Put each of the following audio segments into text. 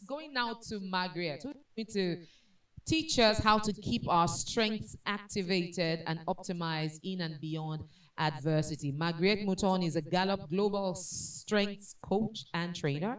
Going now to Magriet, who's going to teach us how to keep our strengths activated and optimized in and beyond adversity. Magriet Mouton is a Gallup Global Strengths coach and trainer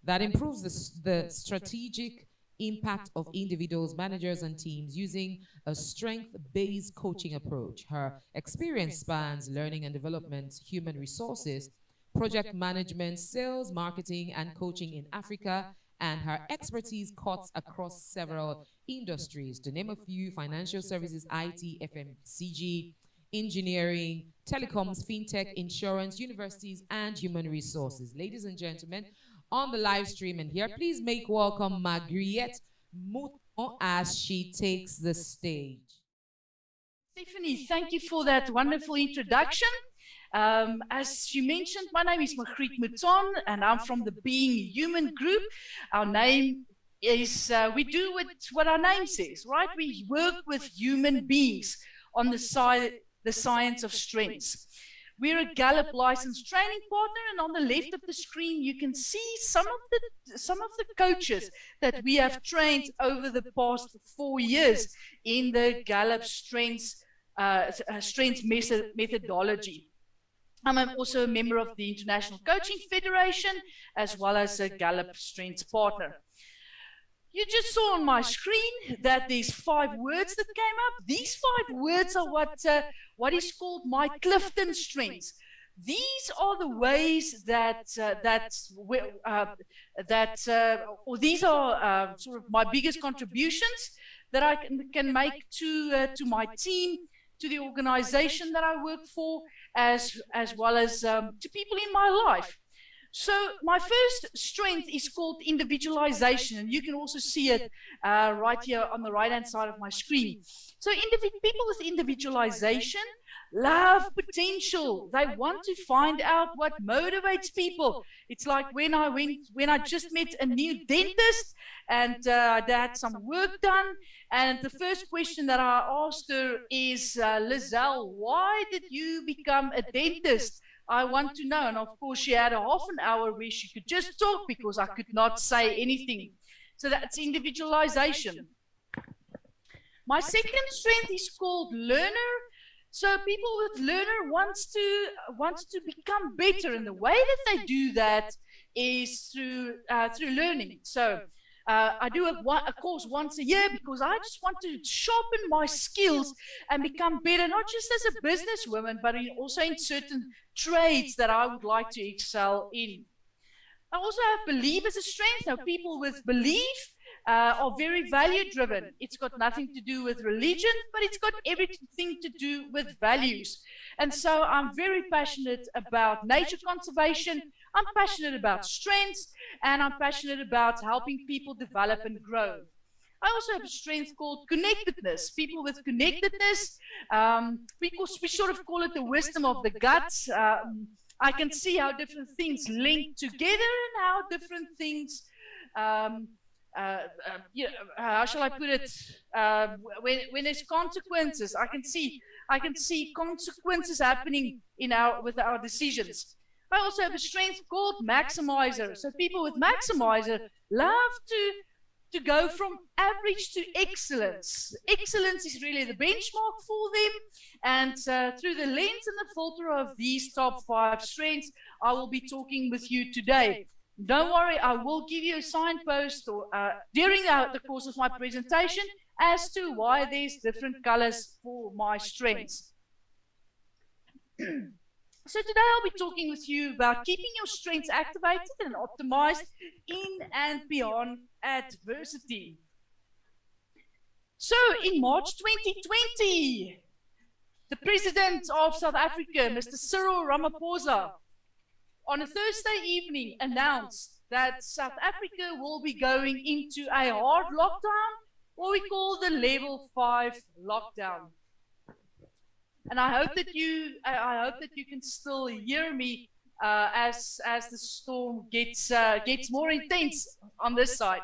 that improves the strategic impact of individuals, managers, and teams using a strength-based coaching approach. Her experience spans learning and development, human resources, project management, sales, marketing, and coaching in Africa, and her expertise cuts across several industries. To name a few: financial services, IT, FMCG, engineering, telecoms, fintech, insurance, universities, and human resources. Ladies and gentlemen, on the live stream and here, please make welcome Magriet Mouton as she takes the stage. Stephanie, thank you for that wonderful introduction. As you mentioned, my name is Magriet Mouton, and I'm from the Being Human group. Our name is, we do what our name says, right? We work with human beings on the science of strengths. We're a Gallup licensed training partner, and on the left of the screen, you can see some of the coaches that we have trained over the past 4 years in the Gallup strengths methodology. I'm also a member of the International Coaching Federation, as well as a Gallup Strengths partner. You just saw on my screen that there's 5 words that came up. These 5 words are what is called my Clifton strengths. These are the ways or these are sort of my biggest contributions that I can make to my team, to the organization that I work for, as well as to people in my life. So my first strength is called individualization, and you can also see it right here on the right-hand side of my screen. So people with individualization love potential. They want to find out what motivates people. It's like when I just met a new dentist, and they had some work done, and the first question that I asked her is, Lizelle, why did you become a dentist? I want to know. And of course, she had a half an hour where she could just talk because I could not say anything. So that's individualization. My second strength is called learner. So people with learner wants to become better, and the way that they do that is through learning. So I do a course once a year because I just want to sharpen my skills and become better, not just as a businesswoman, but also in certain trades that I would like to excel in. I also have belief as a strength. Now, people with belief are very value-driven. It's got nothing to do with religion, but it's got everything to do with values. And so I'm very passionate about nature conservation. I'm passionate about strengths, and I'm passionate about helping people develop and grow. I also have a strength called connectedness. People with connectedness, we sort of call it the wisdom of the guts. I can see how different things link together and how different things, how shall I put it? When there's consequences, I can see consequences happening with our decisions. I also have a strength called maximizer. So people with maximizer love to go from average to excellence. Excellence is really the benchmark for them. And through the lens and the filter of these top 5 strengths, I will be talking with you today. Don't worry, I will give you a signpost during the course of my presentation as to why there's different colors for my strengths. So today I'll be talking with you about keeping your strengths activated and optimized in and beyond adversity. So in March 2020, the President of South Africa, Mr. Cyril Ramaphosa, on a Thursday evening announced that South Africa will be going into a hard lockdown, what we call the level 5 lockdown. And I hope that you can still hear me as the storm gets more intense on this side.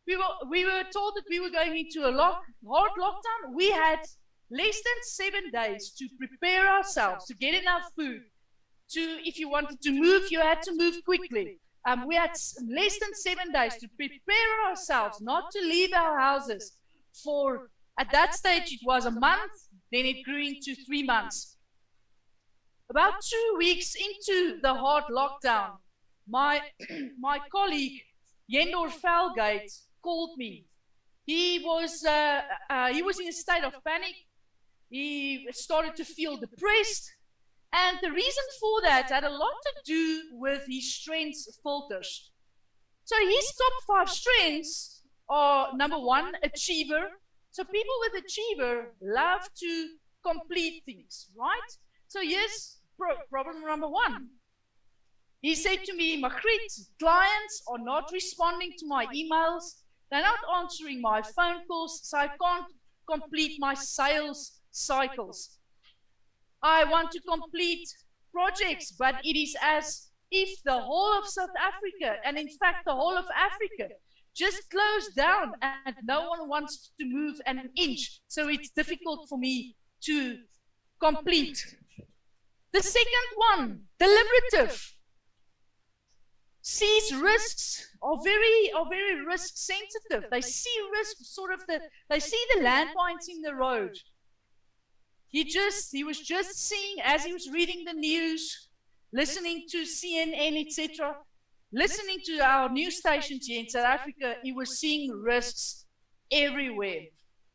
We were told that we were going into a hard lockdown. We had less than 7 days to prepare ourselves, to get enough food. If you wanted to move, you had to move quickly. We had less than 7 days to prepare ourselves not to leave our houses for, at that stage, it was a month, then it grew into 3 months. About 2 weeks into the hard lockdown, my colleague, Jendor Felgate, called me. He was in a state of panic. He started to feel depressed. And the reason for that had a lot to do with his strengths filters. So his top 5 strengths are, number 1, achiever. So people with achiever love to complete things, right? So here's problem number 1. He said to me, Magriet, clients are not responding to my emails. They're not answering my phone calls, so I can't complete my sales cycles. I want to complete projects, but it is as if the whole of South Africa, and in fact the whole of Africa, just closed down and no one wants to move an inch. So it's difficult for me to complete. The second one, deliberative. Sees risks, are very risk sensitive. They see risks, they see the landmines in the road. He was just seeing, as he was reading the news, listening to CNN, etc., listening to our news stations here in South Africa, he was seeing risks everywhere.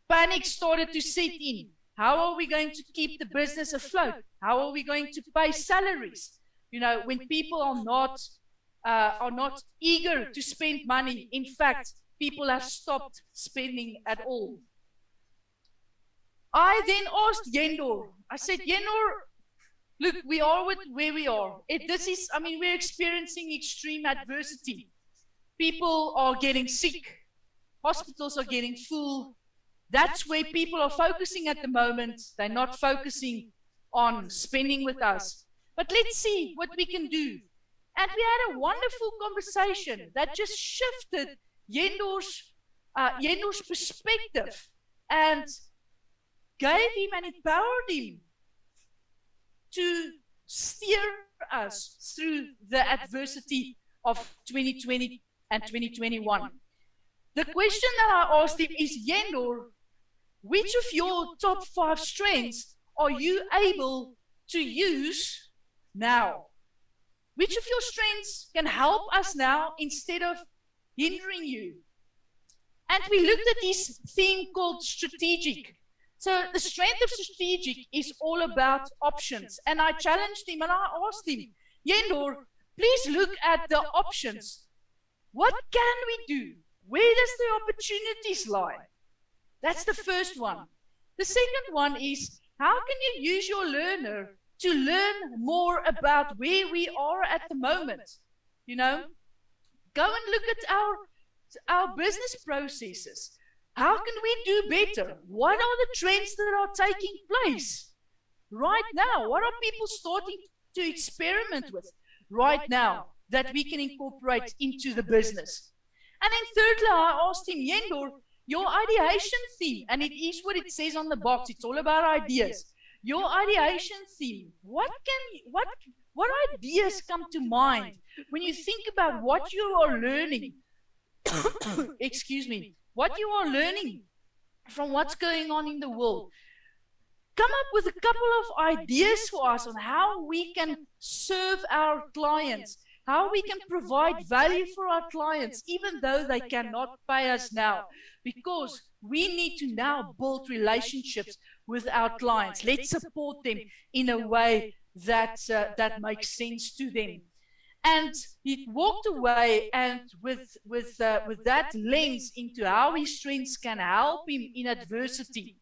Panic started to set in. How are we going to keep the business afloat? How are we going to pay salaries? You know, when people are not eager to spend money. In fact, people have stopped spending at all. I then asked Jendor, I said, Jendor, look, we are where we are. We're experiencing extreme adversity. People are getting sick. Hospitals are getting full. That's where people are focusing at the moment. They're not focusing on spending with us. But let's see what we can do. And we had a wonderful conversation that just shifted Jendor's perspective and gave him and empowered him to steer us through the adversity of 2020 and 2021. The question that I asked him is, Jendor, which of your top 5 strengths are you able to use now? Which of your strengths can help us now instead of hindering you? And we looked at this theme called strategic. So the strength of strategic is all about options. And I challenged him and I asked him, Jendor, please look at the options. What can we do? Where does the opportunities lie? That's the first one. The second one is, how can you use your learner to learn more about where we are at the moment? You know, go and look at our business processes. How can we do better? What are the trends that are taking place right now? What are people starting to experiment with right now that we can incorporate into the business? And then thirdly, I asked him, Jendor, your ideation theme, and it is what it says on the box, it's all about ideas. Your ideation theme, what ideas come to mind when you think about what you are learning? Excuse me. What you are learning from what's going on in the world. Come up with a couple of ideas for us on how we can serve our clients, how we can provide value for our clients, even though they cannot pay us now, because we need to now build relationships with our clients. Let's support them in a way that makes sense to them. And he walked away, and with that lens into how his strengths can help him in adversity,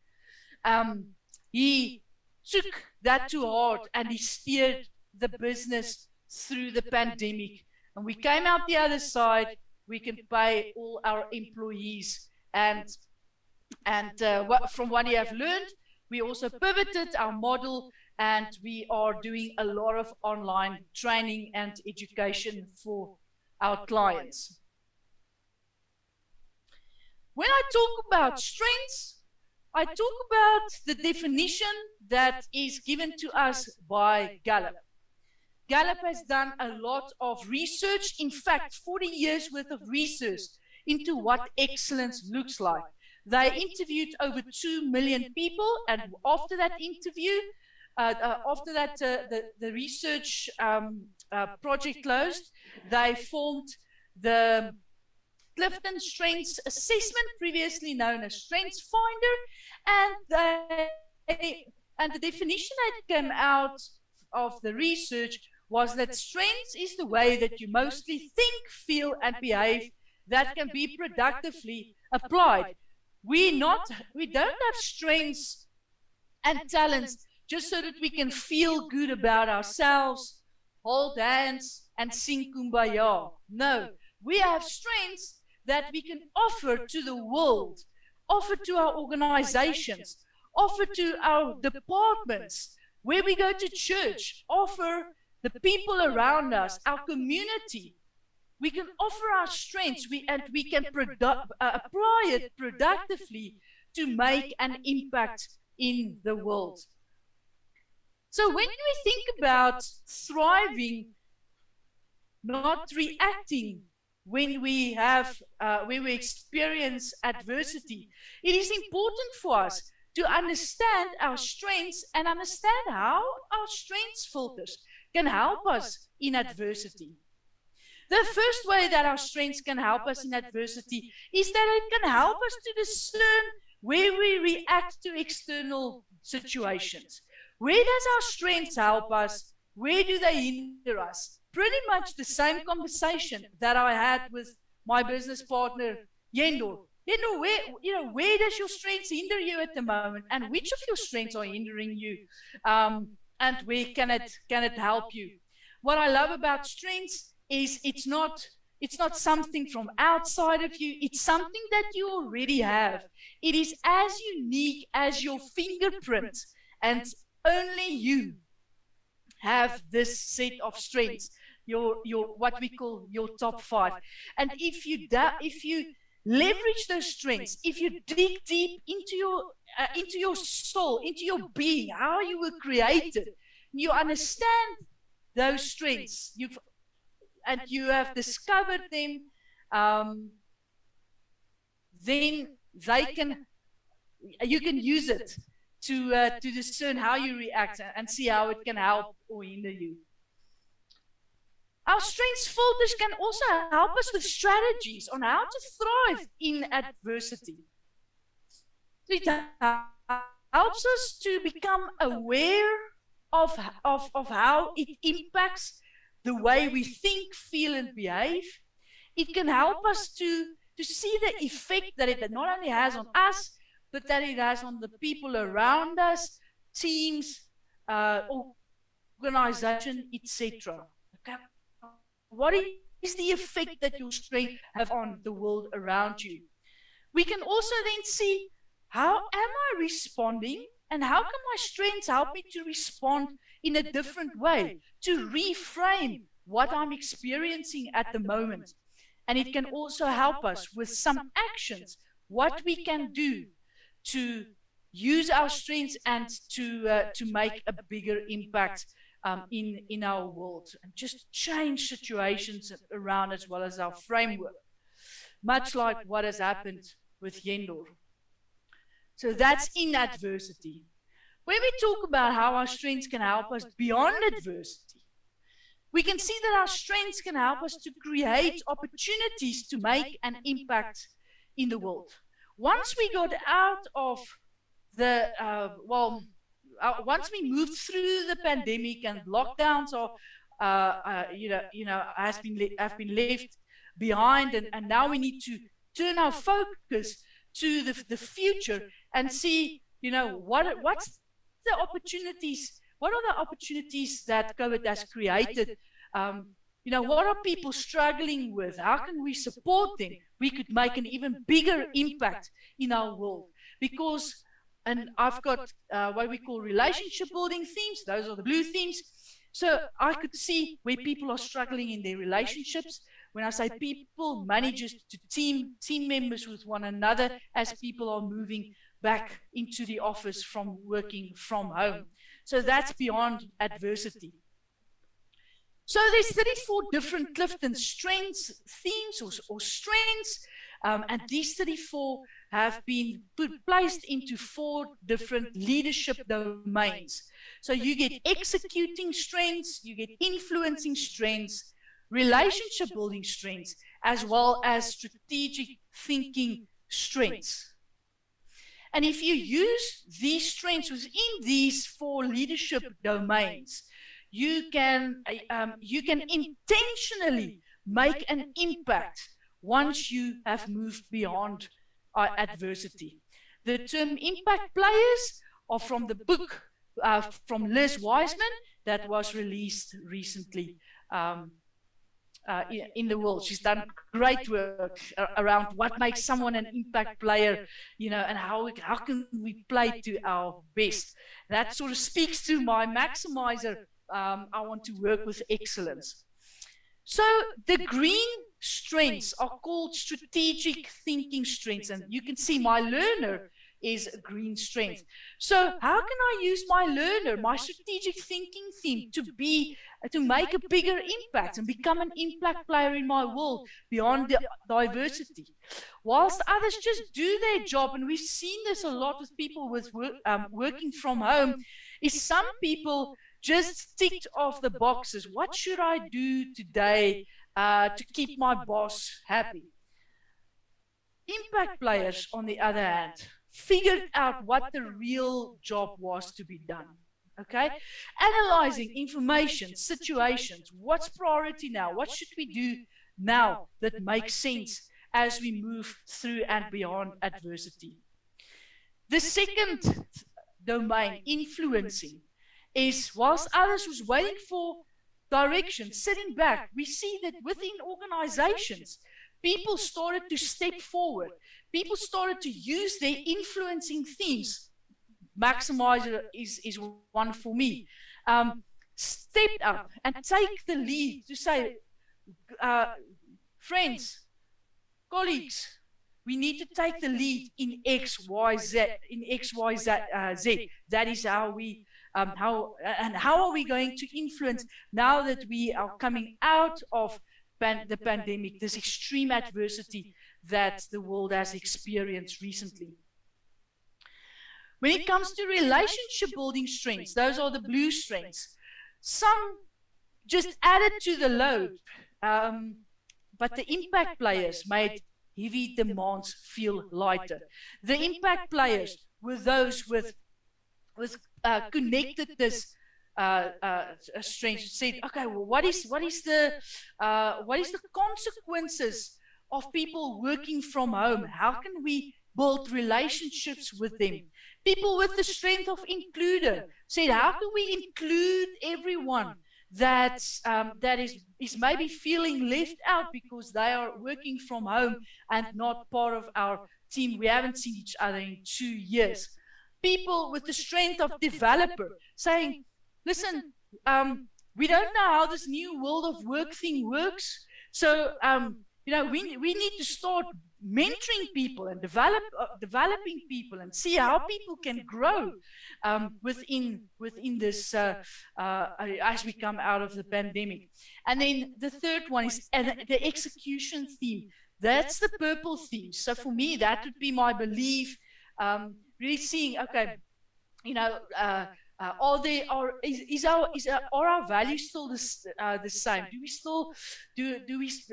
he took that to heart and he steered the business through the pandemic. And we came out the other side. We can pay all our employees, and from what you have learned, we also pivoted our model. And we are doing a lot of online training and education for our clients. When I talk about strengths, I talk about the definition that is given to us by Gallup. Gallup has done a lot of research, in fact, 40 years worth of research into what excellence looks like. They interviewed over 2 million people, and after that interview, the research project closed, they formed the Clifton Strengths Assessment, previously known as Strengths Finder, and the definition that came out of the research was that strengths is the way that you mostly think, feel, and behave that can be productively applied. We don't have strengths and talents just so that we can feel good about ourselves, hold hands, and sing kumbaya. No, we have strengths that we can offer to the world, offer to our organizations, offer to our departments, where we go to church, offer the people around us, our community. We can offer our strengths and we can apply it productively to make an impact in the world. So when we think about thriving, not reacting when we experience adversity, it is important for us to understand our strengths and understand how our strengths filters can help us in adversity. The first way that our strengths can help us in adversity is that it can help us to discern where we react to external situations. Where does our strengths help us? Where do they hinder us? Pretty much the same conversation that I had with my business partner, Yendor. Where does your strengths hinder you at the moment? And which of your strengths are hindering you? And where can it help you? What I love about strengths is it's not something from outside of you. It's something that you already have. It is as unique as your fingerprint, and only you have this set of strengths, your what we call your top 5. And if you leverage those strengths, if you dig deep into your soul, into your being, how you were created, you understand those strengths, you have discovered them, then you can use it to discern how you react and see how it can help or hinder you. Our strengths filters can also help us with strategies on how to thrive in adversity. It helps us to become aware of how it impacts the way we think, feel, and behave. It can help us to see the effect that it not only has on us, but that it has on the people around us, teams, organization, etc. Okay. What is the effect that your strength have on the world around you? We can also then see, how am I responding, and how can my strengths help me to respond in a different way, to reframe what I'm experiencing at the moment. And it can also help us with some actions, what we can do to use our strengths and to make a bigger impact in our world, and just change situations around as well as our framework, much like what has happened with Yendor. So that's in adversity. When we talk about how our strengths can help us beyond adversity, we can see that our strengths can help us to create opportunities to make an impact in the world. Once we got out of the, once we moved through the pandemic and lockdowns have been left behind, and now we need to turn our focus to the future and see, what's the opportunities, what are the opportunities that COVID has created? What are people struggling with? How can we support them? We could make an even bigger impact in our world. Because, and I've got what we call relationship building themes. Those are the blue themes. So I could see where people are struggling in their relationships. When I say people, managers to team members with one another, as people are moving back into the office from working from home. So that's beyond adversity. So there's 34 different Clifton strengths, themes or strengths, and these 34 have been placed into 4 different leadership domains. So you get executing strengths, you get influencing strengths, relationship building strengths, as well as strategic thinking strengths. And if you use these strengths within these 4 leadership domains, you can intentionally make an impact once you have moved beyond adversity. The term impact players are from the book from Liz Wiseman that was released recently in the world. She's done great work around what makes someone an impact player, and how can we play to our best. That sort of speaks to my maximizer. I want to work with excellence. So the green strengths are called strategic thinking strengths, and you can see my learner is a green strength. So how can I use my learner, my strategic thinking theme, to make a bigger impact and become an impact player in my world beyond the diversity? Whilst others just do their job, and we've seen this a lot with people with working from home, is some people just ticked off the boxes. What should I do today to keep my boss happy? Impact players, on the other hand, figured out what the real job was to be done. Okay? Analyzing information, situations, what's priority now? What should we do now that makes sense as we move through and beyond adversity? The second domain, influencing, is whilst others was waiting for direction, sitting back, we see that within organizations, people started to step forward. People started to use their influencing themes. Maximizer is one for me. Stepped up and take the lead to say, friends, colleagues, we need to take the lead in X, Y, Z. Z. That is how we, how are we going to influence now that we are coming out of the pandemic, this extreme adversity that the world has experienced recently. When it comes to relationship building strengths, those are the blue strengths. Some just added to the load, but the impact players made heavy demands feel lighter. The impact players were those with connectedness strengths. Said, okay, well, what is the consequences of people working from home? How can we build relationships with them? People with the strength of includer said, how can we include everyone that is maybe feeling left out because they are working from home and not part of our team? We haven't seen each other in 2 years. People with the strength of developer saying, listen, we don't know how this new world of work thing works. So, we need to start mentoring people and developing people and see how people can grow within this as we come out of the pandemic. And then the third one is the execution theme. That's the purple theme. So for me, that would be my belief. Really seeing, okay, are our values still the same? Do we still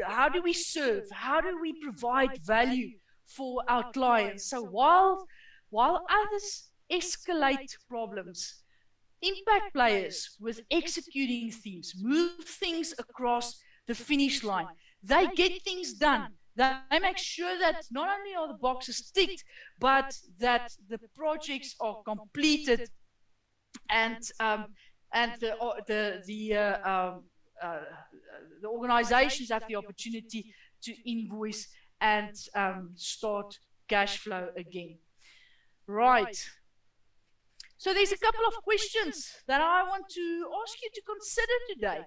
how do we serve? How do we provide value for our clients? So while others escalate problems, impact players with executing themes move things across the finish line. They get things done. They make sure that not only are the boxes ticked, but that the projects are completed, and the organizations have the opportunity to invoice and start cash flow again. Right. So there's a couple of questions that I want to ask you to consider today.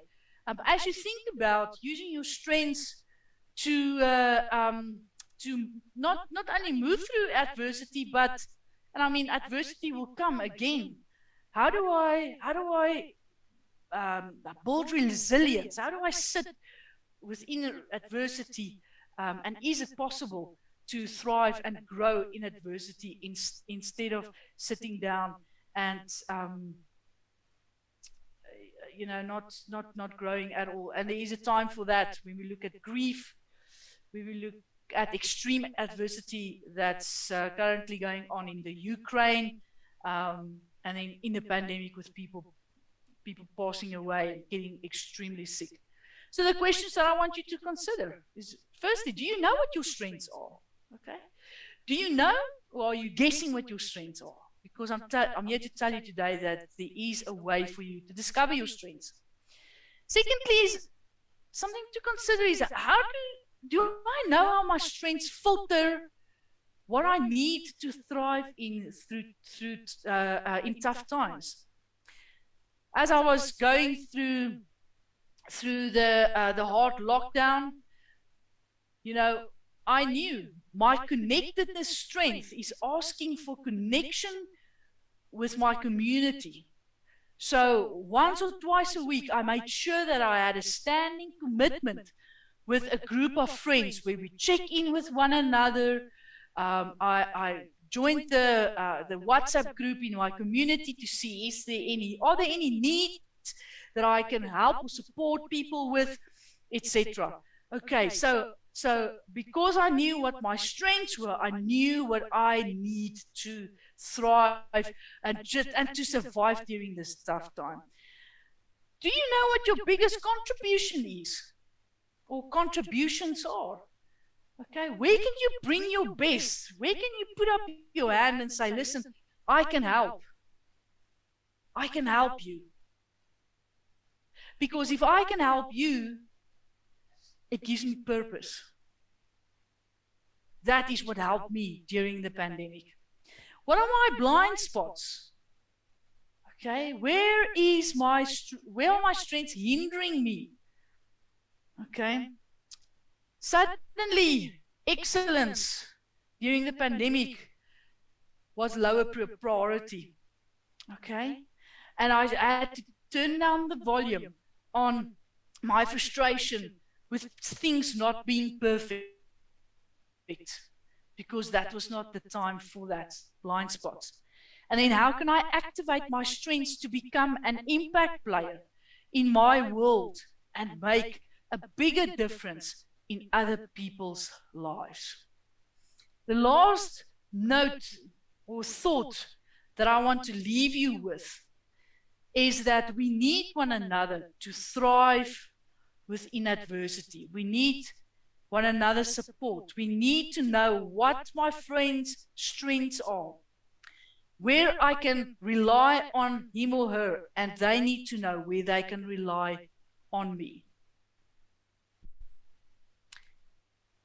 As you think about using your strengths to not only move through adversity, but, and I mean, adversity will come again. How do I build resilience? How do I sit within adversity? And is it possible to thrive and grow in adversity instead of sitting down and not growing at all? And there is a time for that when we look at grief, when we look at extreme adversity that's currently going on in the Ukraine, and then in the pandemic with people passing away and getting extremely sick. So the questions that I want you to consider is, firstly, do you know what your strengths are? Okay. Do you know, or are you guessing what your strengths are? Because I'm here to tell you today that there is a way for you to discover your strengths. Secondly, is something to consider is, how do I know how my strengths filter what I need to thrive in in tough times? As I was going through the hard lockdown, I knew my connectedness strength is asking for connection with my community. So once or twice a week, I made sure that I had a standing commitment with a group of friends where we check in with one another. I joined the WhatsApp group in my community to see, are there any needs that I can help or support people with, etc. Okay, so because I knew what my strengths were, I knew what I need to thrive and to survive during this tough time. Do you know what your biggest contribution is, or contributions are? Okay, where can you bring your best? Where can you put up your hand and say, listen, I can help. I can help you. Because if I can help you, it gives me purpose. That is what helped me during the pandemic. What are my blind spots? Okay, where are my strengths hindering me? Okay. Suddenly, excellence during the pandemic was lower priority. Okay. And I had to turn down the volume on my frustration with things not being perfect, because that was not the time for that, blind spots. And then how can I activate my strengths to become an impact player in my world and make a bigger difference in other people's lives? The last note or thought that I want to leave you with is that we need one another to thrive within adversity. We need one another's support. We need to know what my friends' strengths are, where I can rely on him or her, and they need to know where they can rely on me.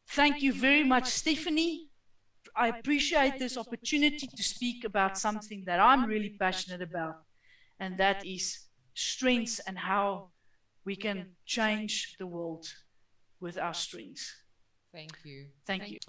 Thank you very much, Stephanie. I appreciate this opportunity to speak about something that I'm really passionate about, and that is strengths and how we can change the world with our strengths. Thank you. Thank you.